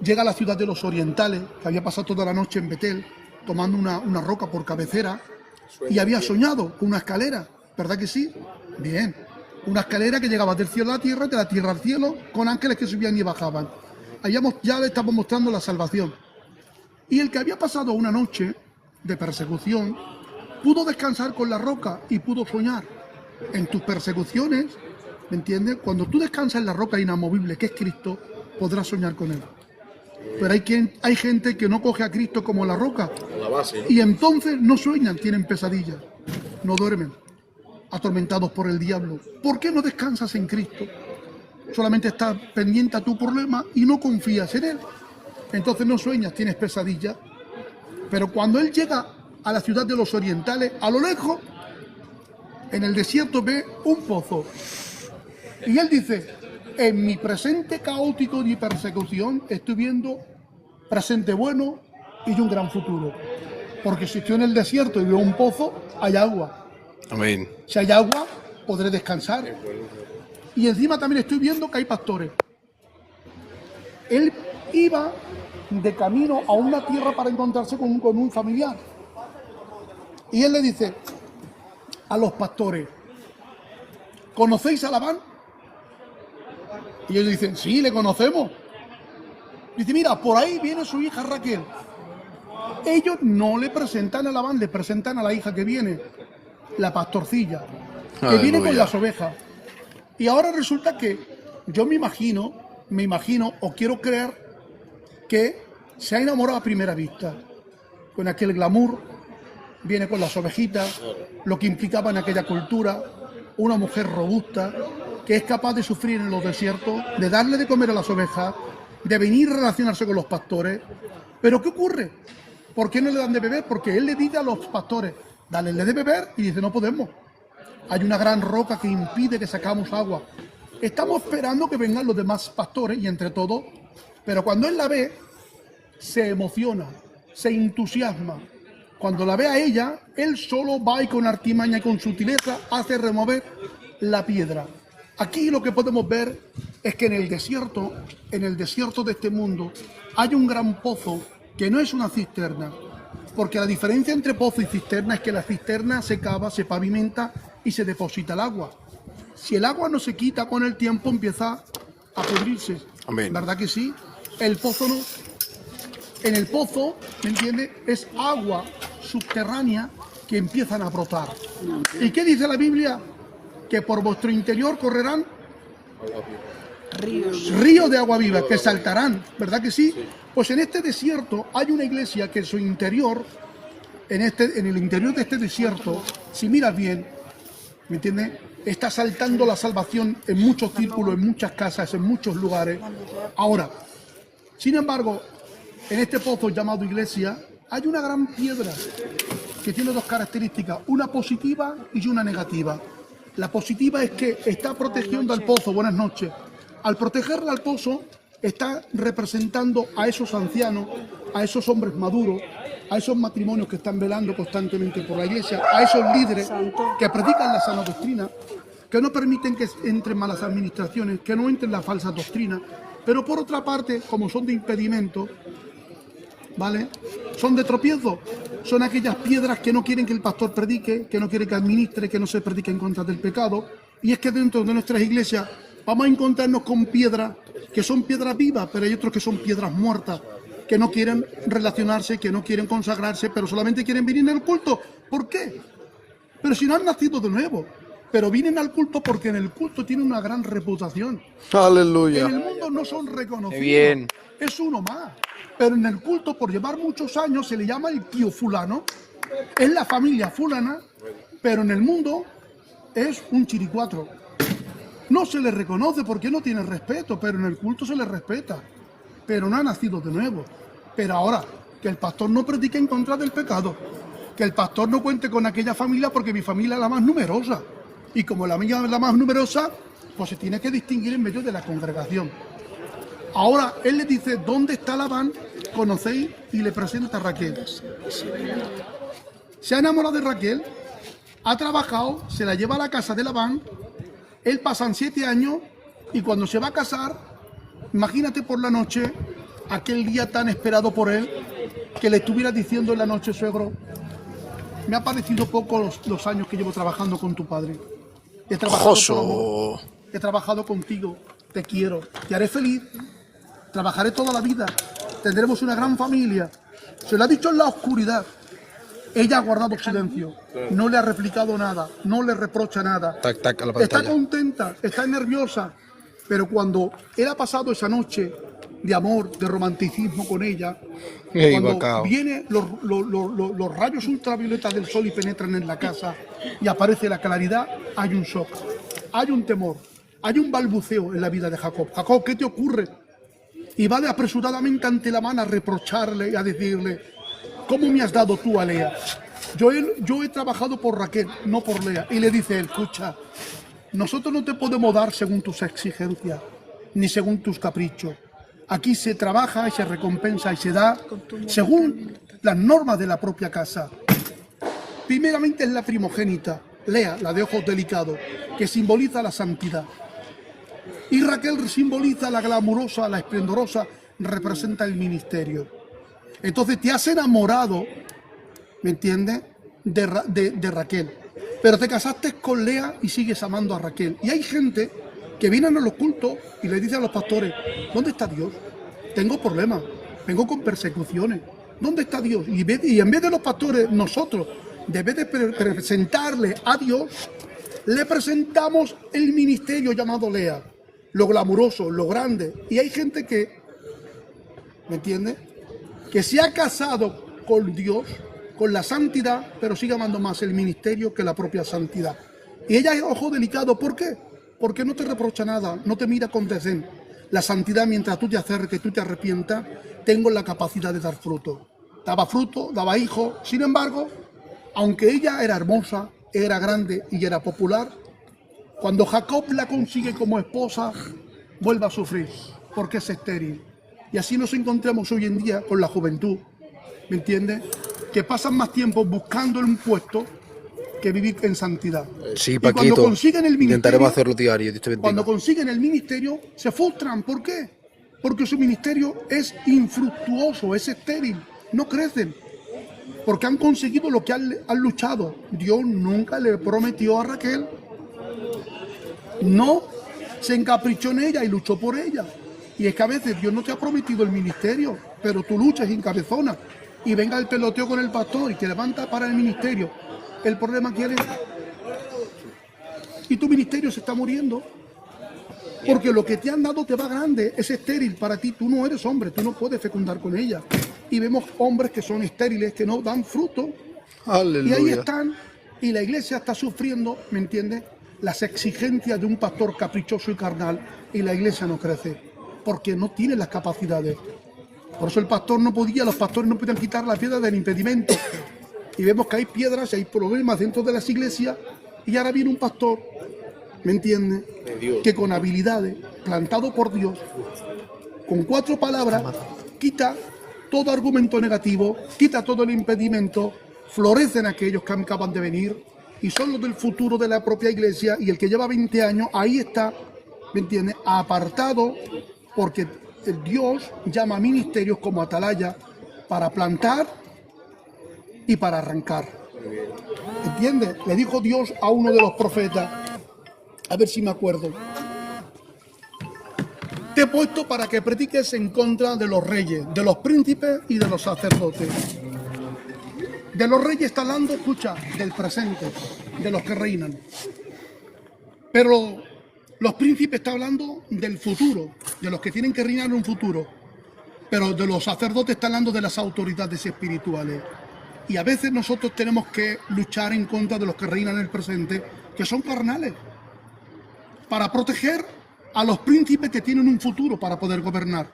llega a la ciudad de los orientales, que había pasado toda la noche en Betel, tomando una roca por cabecera, y había soñado con una escalera, ¿verdad que sí? Bien. Una escalera que llegaba del cielo a la tierra, de la tierra al cielo, con ángeles que subían y bajaban. Allá ya le estamos mostrando la salvación. Y el que había pasado una noche de persecución, pudo descansar con la roca y pudo soñar. En tus persecuciones, ¿me entiendes? Cuando tú descansas en la roca inamovible que es Cristo, podrás soñar con Él. Pero hay gente que no coge a Cristo como la roca. La base, ¿no? Y entonces no sueñan, tienen pesadillas, no duermen, atormentados por el diablo. ¿Por qué no descansas en Cristo? Solamente estás pendiente a tu problema y no confías en Él. Entonces no sueñas, tienes pesadillas. Pero cuando Él llega a la ciudad de los orientales, a lo lejos, en el desierto ve un pozo. Y Él dice, en mi presente caótico y persecución estoy viendo presente bueno y un gran futuro. Porque si estoy en el desierto y veo un pozo, hay agua. Amén. Si hay agua, podré descansar. Y encima también estoy viendo que hay pastores. Él iba de camino a una tierra para encontrarse con un familiar. Y él le dice a los pastores, ¿conocéis a Labán? Y ellos dicen, sí, le conocemos. Dice, mira, por ahí viene su hija Raquel. Ellos no le presentan a Labán, le presentan a la hija que viene, la pastorcilla, que viene con las ovejas. Y ahora resulta que yo me imagino, o quiero creer, que se ha enamorado a primera vista. con aquel glamour, viene con las ovejitas, lo que implicaba en aquella cultura, una mujer robusta, que es capaz de sufrir en los desiertos, de darle de comer a las ovejas, de venir a relacionarse con los pastores. Pero ¿qué ocurre? ¿Por qué no le dan de beber? Porque él le dice a los pastores, dale de beber, y dice, no podemos. Hay una gran roca que impide que sacamos agua. Estamos esperando que vengan los demás pastores y entre todos, pero cuando él la ve, se emociona, se entusiasma. Cuando la ve a ella, él solo va y con artimaña y con sutileza hace remover la piedra. Aquí lo que podemos ver es que en el desierto de este mundo, hay un gran pozo que no es una cisterna, porque la diferencia entre pozo y cisterna es que la cisterna se cava, se pavimenta y se deposita el agua. Si el agua no se quita con el tiempo, empieza a pudrirse. Amén. ¿Verdad que sí? El pozo no. En el pozo, ¿me entiende? Es agua subterránea que empiezan a brotar. ¿Y qué dice la Biblia? Que por vuestro interior correrán ríos de agua viva, que saltarán, ¿verdad que sí? Pues en este desierto hay una iglesia que en su interior, en el interior de este desierto, si miras bien, ¿me entiendes? Está saltando la salvación en muchos círculos, en muchas casas, en muchos lugares. Ahora, sin embargo, en este pozo llamado iglesia, hay una gran piedra que tiene dos características, una positiva y una negativa. La positiva es que está protegiendo al pozo, buenas noches. Al protegerla al pozo, está representando a esos ancianos, a esos hombres maduros, a esos matrimonios que están velando constantemente por la iglesia, a esos líderes que predican la sana doctrina, que no permiten que entren malas administraciones, que no entren las falsas doctrinas, pero por otra parte, como son de impedimento, ¿vale? Son de tropiezo, son aquellas piedras que no quieren que el pastor predique, que no quieren que administre, que no se predique en contra del pecado. Y es que dentro de nuestras iglesias vamos a encontrarnos con piedras que son piedras vivas, pero hay otros que son piedras muertas, que no quieren relacionarse, que no quieren consagrarse, pero solamente quieren venir en el culto. ¿Por qué? Pero si no han nacido de nuevo, pero vienen al culto porque en el culto tienen una gran reputación. Aleluya. En el mundo no son reconocidos. Qué bien. Es uno más. Pero en el culto, por llevar muchos años, se le llama el tío fulano. Es la familia fulana, pero en el mundo es un chiricuatro. No se le reconoce porque no tiene respeto, pero en el culto se le respeta. Pero no ha nacido de nuevo. Pero ahora, que el pastor no predique en contra del pecado, que el pastor no cuente con aquella familia porque mi familia es la más numerosa. Y como la mía es la más numerosa, pues se tiene que distinguir en medio de la congregación. Ahora él le dice, ¿dónde está Labán? Conocéis y le presenta a Raquel. Se ha enamorado de Raquel, ha trabajado, se la lleva a la casa de Labán, él pasan 7 años y cuando se va a casar, imagínate por la noche, aquel día tan esperado por él, que le estuviera diciendo en la noche, suegro, me ha parecido poco los años que llevo trabajando con tu padre. He trabajado por amor, he trabajado contigo, te quiero, te haré feliz, trabajaré toda la vida, tendremos una gran familia. Se lo ha dicho en la oscuridad. Ella ha guardado silencio, no le ha replicado nada, no le reprocha nada. Tac, tac, a la pantalla. Está contenta, está nerviosa, pero cuando él ha pasado esa noche de amor, de romanticismo con ella, cuando vienen los rayos ultravioletas del sol y penetran en la casa y aparece la claridad, hay un shock, hay un temor, hay un balbuceo en la vida de Jacob. Jacob, ¿qué te ocurre? Y va de apresuradamente ante la mano a reprocharle y a decirle, ¿cómo me has dado tú a Lea? Yo he trabajado por Raquel, no por Lea. Y le dice, escucha, nosotros no te podemos dar según tus exigencias, ni según tus caprichos. Aquí se trabaja y se recompensa y se da según las normas de la propia casa. Primeramente es la primogénita, Lea, la de ojos delicados, que simboliza la santidad. Y Raquel simboliza la glamurosa, la esplendorosa, representa el ministerio. Entonces te has enamorado, ¿me entiendes?, de Raquel. Pero te casaste con Lea y sigues amando a Raquel. Y hay gente que vienen a los cultos y le dice a los pastores, ¿dónde está Dios? Tengo problemas, vengo con persecuciones. ¿Dónde está Dios? Y en vez de los pastores, nosotros, en vez de presentarle a Dios, le presentamos el ministerio llamado Lea, lo glamuroso, lo grande. Y hay gente que, ¿me entiendes?, que se ha casado con Dios, con la santidad, pero sigue amando más el ministerio que la propia santidad. Y ella es ojo delicado, ¿por qué? Porque no te reprocha nada, no te mira con desdén. La santidad, mientras tú te acerques, tú te arrepientas, tengo la capacidad de dar fruto. Daba fruto, daba hijos, sin embargo, aunque ella era hermosa, era grande y era popular, cuando Jacob la consigue como esposa, vuelve a sufrir, porque es estéril. Y así nos encontramos hoy en día con la juventud, ¿me entiendes? Que pasan más tiempo buscando un puesto que vivir en santidad. Sí, Y Paquito, cuando consiguen el ministerio, intentaremos hacerlo diario. Dios te bendiga. cuando consiguen el ministerio, se frustran. ¿Por qué? Porque su ministerio es infructuoso, es estéril, no crecen. Porque han conseguido lo que han luchado. Dios nunca le prometió a Raquel. No se encaprichó en ella y luchó por ella. Y es que a veces Dios no te ha prometido el ministerio, pero tú luchas y encabezonas. Y venga el peloteo con el pastor y te levanta para el ministerio. El problema quiere. Y tu ministerio se está muriendo. Porque lo que te han dado te va grande, es estéril para ti. Tú no eres hombre, tú no puedes fecundar con ella. Y vemos hombres que son estériles, que no dan fruto. Aleluya. Y ahí están. Y la iglesia está sufriendo, ¿me entiendes? Las exigencias de un pastor caprichoso y carnal. Y la iglesia no crece. Porque no tiene las capacidades. Por eso el pastor no podía, los pastores no podían quitar la piedra del impedimento. Y vemos que hay piedras, hay problemas dentro de las iglesias. Y ahora viene un pastor, ¿me entiendes? Que con habilidades, plantado por Dios, con 4 palabras, quita todo argumento negativo, quita todo el impedimento, florecen aquellos que acaban de venir y son los del futuro de la propia iglesia. Y el que lleva 20 años, ahí está, ¿me entiendes? Apartado, porque el Dios llama a ministerios como atalaya para plantar y para arrancar. ¿Entiendes? Le dijo Dios a uno de los profetas, a ver si me acuerdo: te he puesto para que prediques en contra de los reyes, de los príncipes y de los sacerdotes. De los reyes está hablando, escucha, del presente, de los que reinan. Pero los príncipes está hablando del futuro, de los que tienen que reinar en un futuro. Pero de los sacerdotes está hablando de las autoridades espirituales. Y a veces nosotros tenemos que luchar en contra de los que reinan en el presente, que son carnales, para proteger a los príncipes que tienen un futuro para poder gobernar.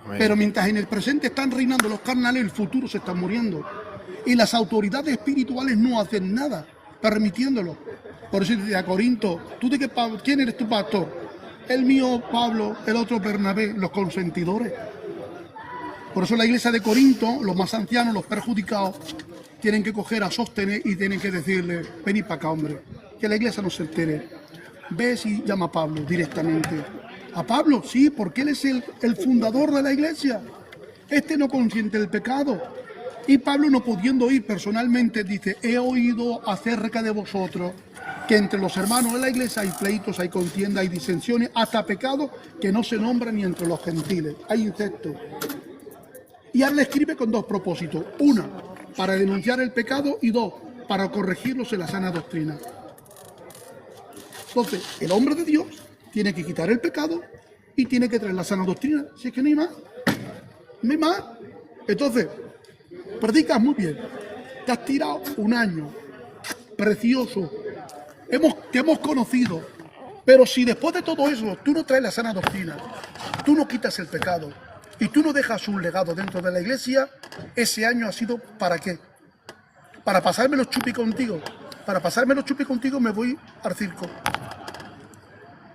Amén. Pero mientras en el presente están reinando los carnales, el futuro se está muriendo. Y las autoridades espirituales no hacen nada, permitiéndolo. Por eso dice a Corinto, ¿quién eres tu pastor? El mío, Pablo, el otro, Bernabé, los consentidores. Por eso la iglesia de Corinto, los más ancianos, los perjudicados, tienen que coger a Sóstenes y tienen que decirle: venid para acá, hombre, que la iglesia no se entere. Ves y llama a Pablo directamente. ¿A Pablo? Sí, porque él es el fundador de la iglesia. Este no consiente el pecado. Y Pablo, no pudiendo ir personalmente, dice: he oído acerca de vosotros que entre los hermanos de la iglesia hay pleitos, hay contienda, hay disensiones, hasta pecados que no se nombran ni entre los gentiles. Hay incesto. Y ahora le escribe con 2 propósitos: 1, para denunciar el pecado, y 2, para corregirlos en la sana doctrina. Entonces, el hombre de Dios tiene que quitar el pecado y tiene que traer la sana doctrina. Si es que no hay más. No hay más. Entonces, predicas muy bien. Te has tirado un año precioso. Te hemos conocido. Pero si después de todo eso tú no traes la sana doctrina, tú no quitas el pecado y tú no dejas un legado dentro de la iglesia, ese año ha sido ¿para qué? Para pasarme los chupis contigo. Para pasarme los chupis contigo me voy al circo.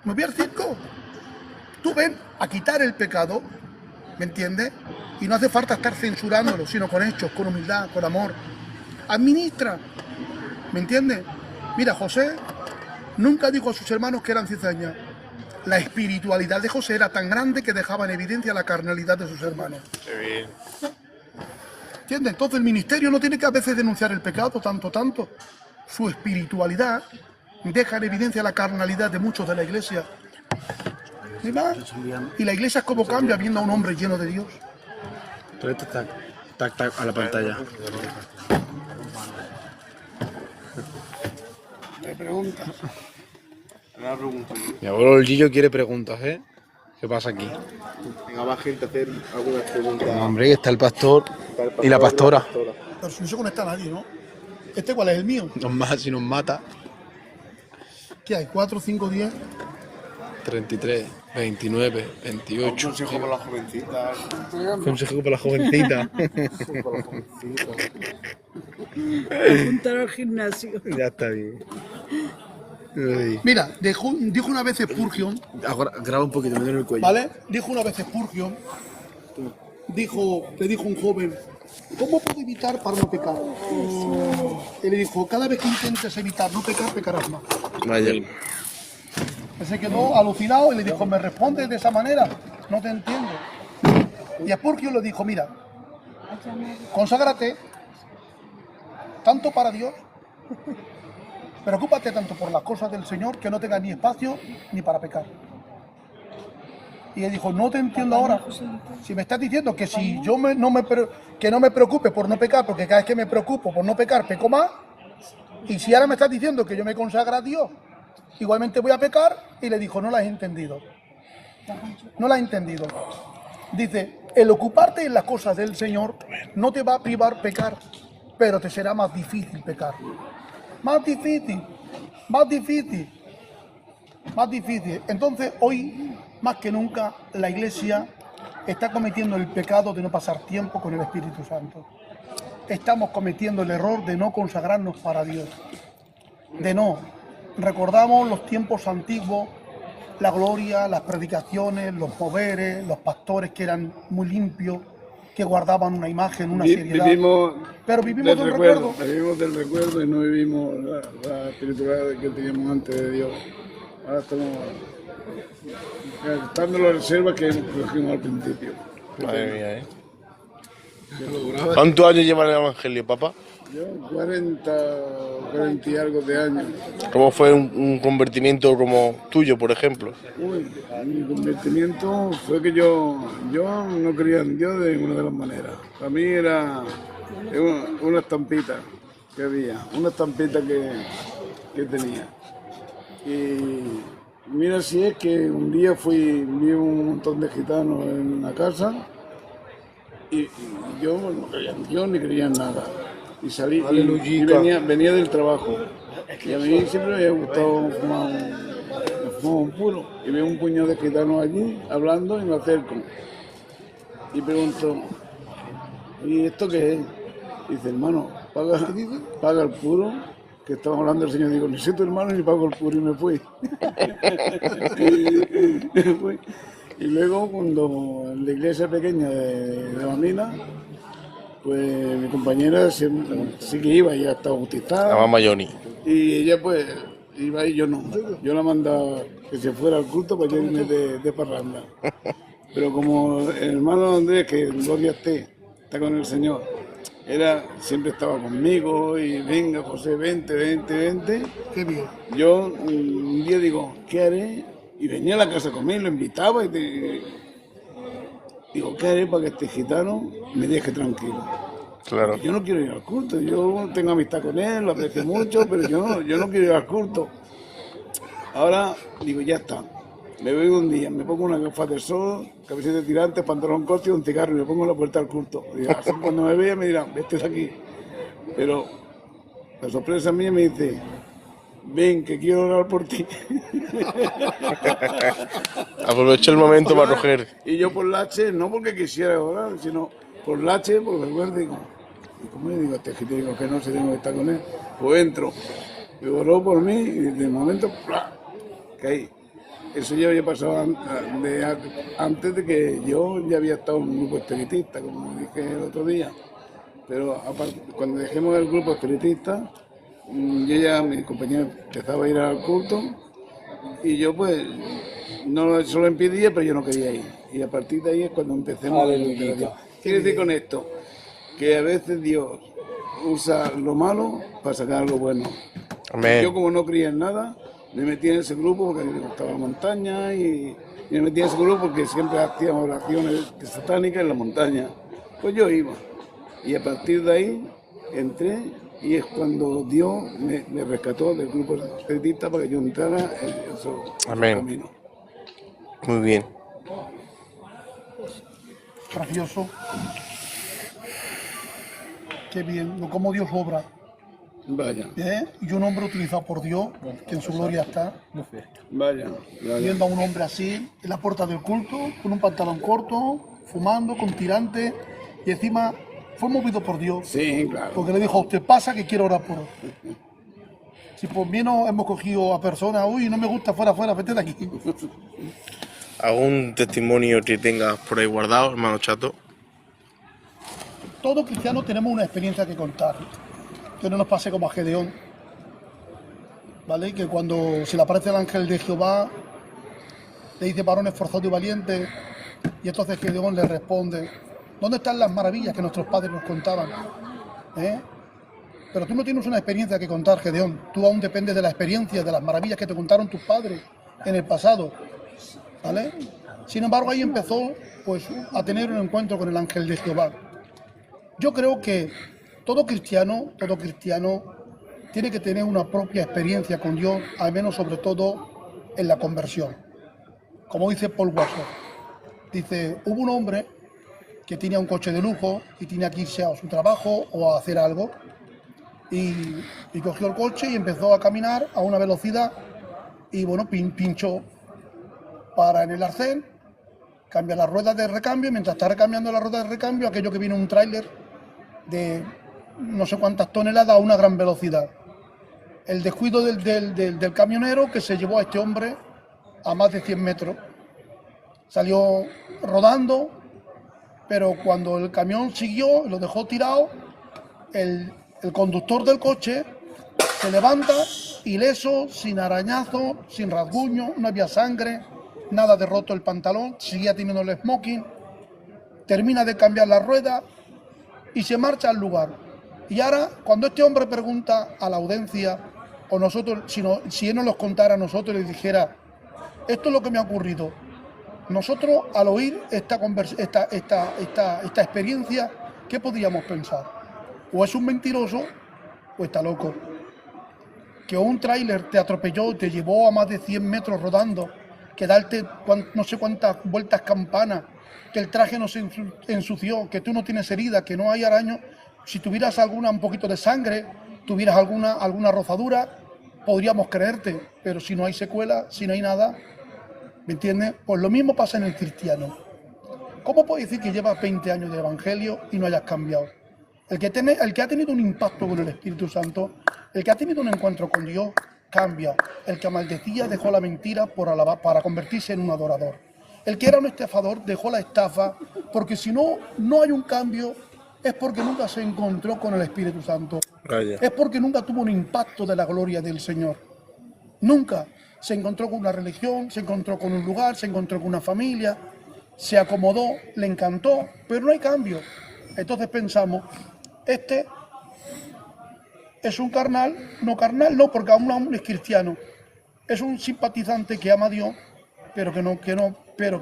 ¿Me voy al circo? Tú ven a quitar el pecado, ¿me entiendes? Y no hace falta estar censurándolo, sino con hechos, con humildad, con amor. Administra, ¿me entiendes? Mira, José nunca dijo a sus hermanos que eran cizañas. La espiritualidad de José era tan grande que dejaba en evidencia la carnalidad de sus hermanos. Qué bien. ¿Entiendes? Entonces el ministerio no tiene que a veces denunciar el pecado tanto. Su espiritualidad deja en evidencia la carnalidad de muchos de la iglesia. Y la iglesia es como cambia viendo a un hombre lleno de Dios. Tac a la pantalla. Te preguntas. Una pregunta. Mi abuelo el Gillo quiere preguntas, ¿eh? ¿Qué pasa aquí? Venga, va gente a hacer algunas preguntas. Hombre, que está el pastor y la pastora. Pero si no se conecta nadie, ¿no? ¿Este cuál es el mío? Si nos mata. ¿Qué hay? ¿4, 5, 10? 33, 29, Un 28. consejo para las jovencitas. Consejo para la jovencita. Para las jovencitas. Apuntar al gimnasio. Ya está bien. Ay. Mira, dijo una vez Spurgeon, Ahora graba un poquito, me duele el cuello. ¿vale? Dijo una vez Spurgeon, le dijo un joven, ¿cómo puedo evitar para no pecar? Y le dijo, cada vez que intentes evitar no pecar, pecarás más. Vaya. Él se quedó alucinado y le dijo, ¿me respondes de esa manera? No te entiendo. Y Spurgeon le dijo, mira, conságrate tanto para Dios, preocúpate tanto por las cosas del Señor que no tengas ni espacio ni para pecar. Y él dijo, no te entiendo ahora. Si me estás diciendo que si yo no me preocupe por no pecar, porque cada vez que me preocupo por no pecar, peco más. Y si ahora me estás diciendo que yo me consagro a Dios, igualmente voy a pecar. Y le dijo, no la has entendido. No la has entendido. Dice, el ocuparte en las cosas del Señor no te va a privar pecar, pero te será más difícil pecar. Más difícil, más difícil, más difícil. Entonces hoy, más que nunca, la Iglesia está cometiendo el pecado de no pasar tiempo con el Espíritu Santo. Estamos cometiendo el error de no consagrarnos para Dios. De no. Recordamos los tiempos antiguos, la gloria, las predicaciones, los moveres, los pastores que eran muy limpios, que guardaban una imagen, una seriedad. Pero vivimos del recuerdo. Vivimos del recuerdo y no vivimos la espiritualidad que teníamos antes de Dios. Ahora estamos gastando las reservas que cogimos al principio. Madre mía, ¿eh? ¿Cuántos años lleva el Evangelio, papá? Yo, 40 y algo de años. ¿Cómo fue un convertimiento como tuyo, por ejemplo? Uy, mi convertimiento fue que yo no creía en Dios de ninguna de las maneras. Para mí era una estampita que había, una estampita que tenía. Y mira si es que un día vi un montón de gitanos en una casa y yo no creía en Dios ni creía en nada. Y salí y venía del trabajo. Y a mí siempre me había gustado fumar un puro. Y veo un puñado de gitanos allí hablando y me acerco. Y pregunto, ¿y esto qué es? Y dice, hermano, paga el puro, que estamos hablando del Señor. Digo, ni soy tu hermano ni pago el puro, y me fui. Y luego, cuando en la iglesia pequeña de la mina, pues mi compañera sí que iba, ya estaba bautizada. La mamá Johnny. Y ella pues iba y yo no. Yo la mandaba que se fuera al culto para yo irme de parranda. Pero como el hermano Andrés, que gloria esté, está con el Señor, siempre estaba conmigo y venga José, vente. Qué bien. Yo un día digo, ¿qué haré? Y venía a la casa conmigo, lo invitaba y digo, ¿qué haré para que este gitano me deje tranquilo? Claro. Yo no quiero ir al culto, yo tengo amistad con él, lo aprecio mucho, pero yo no quiero ir al culto. Ahora digo, ya está. Me voy un día, me pongo una gafas de sol, camiseta de tirantes, pantalón corto y un cigarro y me pongo en la puerta del culto. Y así cuando me vea me dirán, vete de aquí. Pero la sorpresa mía me dice, ven que quiero orar por ti. Aprovecho el momento para coger. Y yo por lache, no porque quisiera orar, sino por lache, por vergüenza, digo, ¿y cómo le digo a este gente? Digo que no, si tengo que estar con él. Pues entro, y oró por mí y de momento, ¡plá!, caí. Eso ya había pasado antes de que yo ya había estado en un grupo espiritista, como dije el otro día. Pero aparte, cuando dejemos el grupo espiritista, mi compañero empezaba a ir al culto y yo pues no solo impedía, pero yo no quería ir. Y a partir de ahí es cuando empecemos a Dios. Quiere decir con esto que a veces Dios usa lo malo para sacar lo bueno. Amén. Yo como no creía en nada, me metí en ese grupo porque me gustaba la montaña y me metí en ese grupo porque siempre hacíamos oraciones satánicas en la montaña. Pues yo iba. Y a partir de ahí entré y es cuando Dios me rescató del grupo espiritista para que yo entrara en su Amén. camino. Muy bien. Precioso. Qué bien, ¿no? Cómo Dios obra. Vaya, Y un hombre utilizado por Dios, que en su gloria está, vaya, vaya. viendo a un hombre así, en la puerta del culto, con un pantalón corto, fumando, con tirante, y encima fue movido por Dios, Sí, claro. porque le dijo a usted, pasa que quiero orar por usted. Si por mí no hemos cogido a personas, uy, no me gusta, fuera, vete de aquí. ¿Algún testimonio que tengas por ahí guardado, hermano Chato? Todos cristianos tenemos una experiencia que contar, que no nos pase como a Gedeón, ¿vale? Que cuando se le aparece el ángel de Jehová, le dice varón esforzado y valiente, y entonces Gedeón le responde, ¿dónde están las maravillas que nuestros padres nos contaban? Pero tú no tienes una experiencia que contar, Gedeón, tú aún dependes de la experiencia, de las maravillas que te contaron tus padres en el pasado, ¿vale? Sin embargo, ahí empezó pues, a tener un encuentro con el ángel de Jehová. Yo creo que todo cristiano tiene que tener una propia experiencia con Dios, al menos sobre todo en la conversión. Como dice Paul Washer, dice, hubo un hombre que tenía un coche de lujo y tenía que irse a su trabajo o a hacer algo y cogió el coche y empezó a caminar a una velocidad y bueno, pinchó, para en el arcén, cambia las ruedas de recambio y mientras está recambiando las ruedas de recambio, aquello que viene un tráiler de no sé cuántas toneladas a una gran velocidad. El descuido del camionero que se llevó a este hombre a más de 100 metros. Salió rodando, pero cuando el camión siguió, lo dejó tirado, el conductor del coche se levanta ileso, sin arañazo, sin rasguño, no había sangre, nada de roto el pantalón, seguía teniendo el smoking, termina de cambiar la rueda y se marcha al lugar. Y ahora, cuando este hombre pregunta a la audiencia, o nosotros, si él nos los contara a nosotros y les dijera, esto es lo que me ha ocurrido, nosotros al oír esta experiencia, ¿qué podríamos pensar? O es un mentiroso o está loco. Que un tráiler te atropelló, te llevó a más de 100 metros rodando, que darte no sé cuántas vueltas campana, que el traje no se ensució, que tú no tienes herida, que no hay araño. Si tuvieras un poquito de sangre, tuvieras alguna rozadura, podríamos creerte, pero si no hay secuela, si no hay nada, ¿me entiendes? Pues lo mismo pasa en el cristiano. ¿Cómo puedes decir que llevas 20 años de evangelio y no hayas cambiado? El que ha tenido un impacto con el Espíritu Santo, el que ha tenido un encuentro con Dios, cambia. El que maldecía dejó la mentira para convertirse en un adorador. El que era un estafador dejó la estafa, porque si no hay un cambio, es porque nunca se encontró con el Espíritu Santo. Vaya. Es porque nunca tuvo un impacto de la gloria del Señor. Nunca se encontró con una religión, se encontró con un lugar, se encontró con una familia, se acomodó, le encantó, pero no hay cambio. Entonces pensamos, este es un carnal, no, porque aún es cristiano. Es un simpatizante que ama a Dios, pero que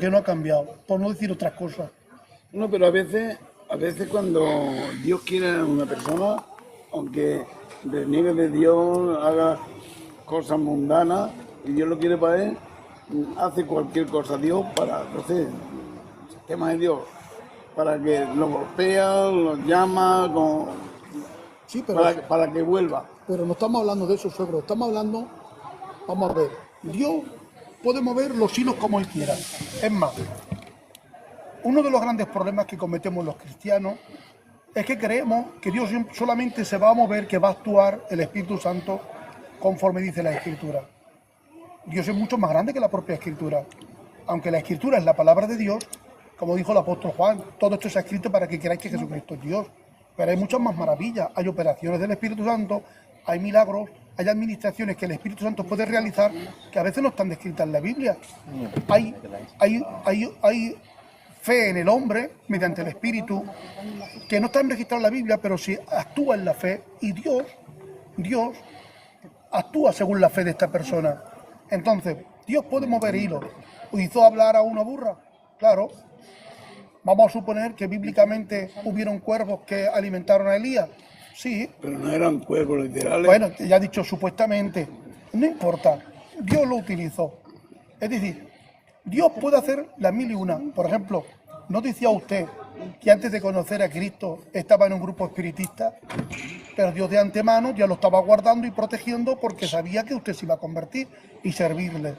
no ha cambiado, por no decir otras cosas. No, pero a veces cuando Dios quiere a una persona, aunque reniegue de Dios, haga cosas mundanas, y Dios lo quiere para él, hace cualquier cosa Dios para, no sé, el sistema de Dios, para que lo golpea, lo llama, Sí, pero para que vuelva. Pero no estamos hablando de eso, suegro. Estamos hablando, vamos a ver, Dios puede mover los hilos como Él quiera. Es más, uno de los grandes problemas que cometemos los cristianos es que creemos que Dios solamente se va a mover, que va a actuar el Espíritu Santo conforme dice la Escritura. Dios es mucho más grande que la propia Escritura. Aunque la Escritura es la palabra de Dios, como dijo el apóstol Juan, todo esto se ha escrito para que creáis que Jesucristo es Dios. Pero hay muchas más maravillas, hay operaciones del Espíritu Santo, hay milagros, hay administraciones que el Espíritu Santo puede realizar que a veces no están descritas en la Biblia. Hay fe en el hombre mediante el Espíritu que no está registrada en la Biblia, pero sí actúa en la fe y Dios actúa según la fe de esta persona. Entonces, Dios puede mover hilos. ¿Hizo hablar a una burra? Claro. Vamos a suponer que bíblicamente hubieron cuervos que alimentaron a Elías. Sí. Pero no eran cuervos literales. Bueno, ya he dicho supuestamente. No importa. Dios lo utilizó. Es decir, Dios puede hacer las mil y una. Por ejemplo, ¿no decía usted que antes de conocer a Cristo estaba en un grupo espiritista? Pero Dios de antemano ya lo estaba guardando y protegiendo porque sabía que usted se iba a convertir y servirle.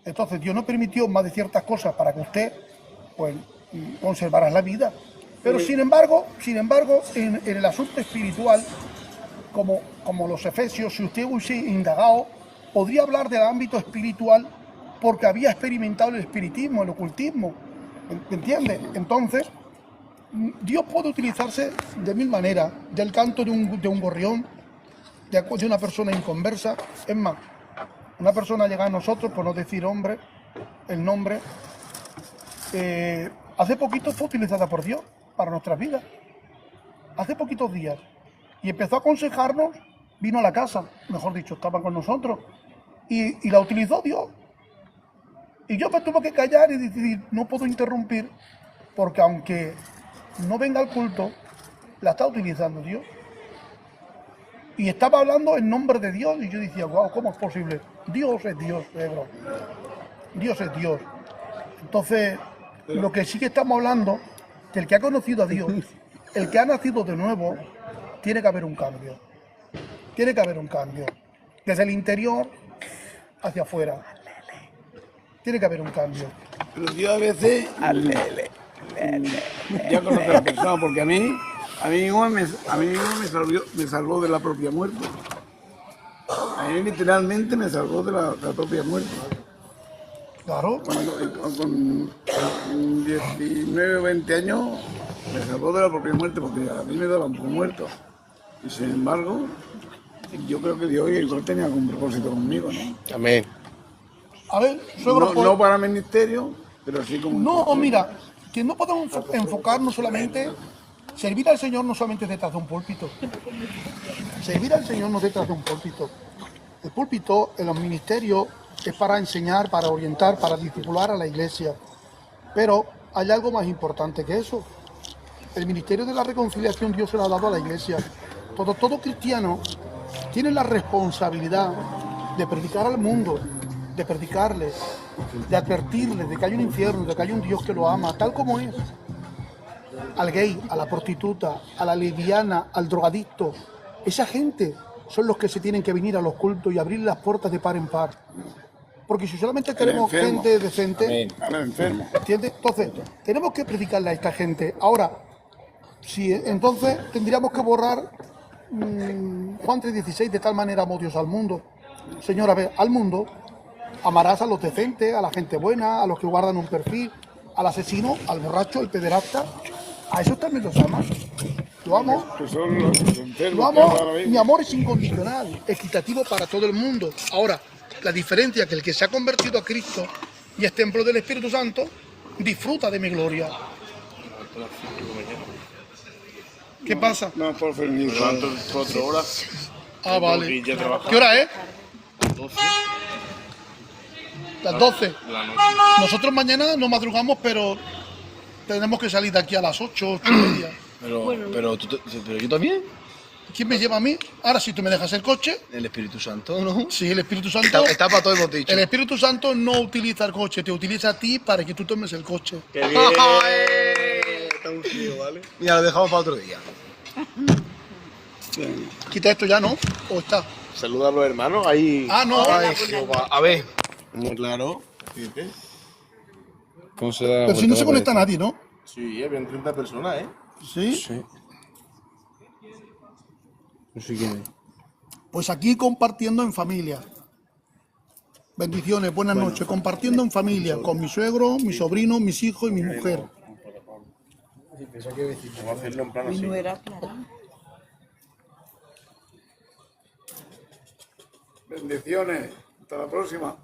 Entonces Dios no permitió más de ciertas cosas para que usted pues conservara la vida. Pero sin embargo, en el asunto espiritual, como los efesios, si usted hubiese indagado, podría hablar del ámbito espiritual porque había experimentado el espiritismo, el ocultismo. ¿Me entiende? Entonces, Dios puede utilizarse de mil maneras, del canto de un gorrión, de una persona inconversa. Es más, una persona llega a nosotros, por no decir el nombre, hace poquito fue utilizada por Dios para nuestras vidas. Hace poquitos días. Y empezó a aconsejarnos, vino a la casa, mejor dicho, estaba con nosotros, y la utilizó Dios. Y yo me tuve que callar y decir, no puedo interrumpir, porque aunque no venga al culto, la está utilizando Dios. Y estaba hablando en nombre de Dios, y yo decía, wow, ¿cómo es posible? Dios es Dios, bro. Dios es Dios. Entonces, lo que sí que estamos hablando, que el que ha conocido a Dios, el que ha nacido de nuevo, tiene que haber un cambio. Tiene que haber un cambio. Desde el interior hacia afuera. Tiene que haber un cambio. Pero yo a veces ya conozco a la persona, porque a mí mismo me salvó de la propia muerte. A mí literalmente me salvó de la propia muerte. Claro. Con 19 o 20 años me salvó de la propia muerte, porque a mí me daban por muerto. Y sin embargo, yo creo que Dios igual tenía algún propósito conmigo, ¿no? Amén. A ver, suegro, No para ministerio, pero sí como... No, mira, que no podemos enfocarnos solamente, servir al Señor no solamente detrás de un púlpito. Servir al Señor no detrás de un púlpito. El púlpito en los ministerios es para enseñar, para orientar, para discipular a la iglesia. Pero hay algo más importante que eso. El ministerio de la reconciliación Dios se lo ha dado a la iglesia. Todo cristiano tiene la responsabilidad de predicar al mundo, de predicarles, de advertirles de que hay un infierno, de que hay un Dios que lo ama, tal como es. Al gay, a la prostituta, a la lesbiana, al drogadicto, esa gente son los que se tienen que venir a los cultos y abrir las puertas de par en par. Porque si solamente tenemos gente decente, ¿entiendes? Entonces, tenemos que predicarle a esta gente. Ahora, si entonces tendríamos que borrar Juan 3:16, de tal manera amó Dios al mundo. Señor, a ver, al mundo amarás a los decentes, a la gente buena, a los que guardan un perfil, al asesino, al borracho, al pederasta. A esos también los amas. Lo amo. Lo amo. Mi amor es incondicional, equitativo para todo el mundo. Ahora, la diferencia es que el que se ha convertido a Cristo y es templo del Espíritu Santo, disfruta de mi gloria. ¿Qué pasa? No, por feliz. Levanto 4 horas. Ah, vale. Y ya trabajo. ¿Qué hora es? 12 Las 12. de la noche. Nosotros mañana no madrugamos, pero tenemos que salir de aquí a las 8, 8:30. Pero yo también. ¿Quién me lleva a mí? Ahora, si tú me dejas el coche. El Espíritu Santo, ¿no? Sí, el Espíritu Santo. Está para todo, hemos dicho. El Espíritu Santo no utiliza el coche, te utiliza a ti para que tú tomes el coche. ¡Qué bien! Está un frío, ¿vale? Mira, lo dejamos para otro día. Quita esto ya, ¿no? ¿O está? Saluda a los hermanos ahí. Ah, no. Ay, Jehová. A ver. Muy claro. Fíjate. ¿Cómo se da? Pero si no se conecta nadie, ¿no? Sí, habían 30 personas, ¿eh? Sí. Sí. No sé quién es. Pues aquí compartiendo en familia. Bendiciones, buenas noches. Compartiendo en familia con mi suegro, mi sobrino, mis hijos y mi mujer. Vamos a hacerlo en plan así. Bendiciones. Hasta la próxima.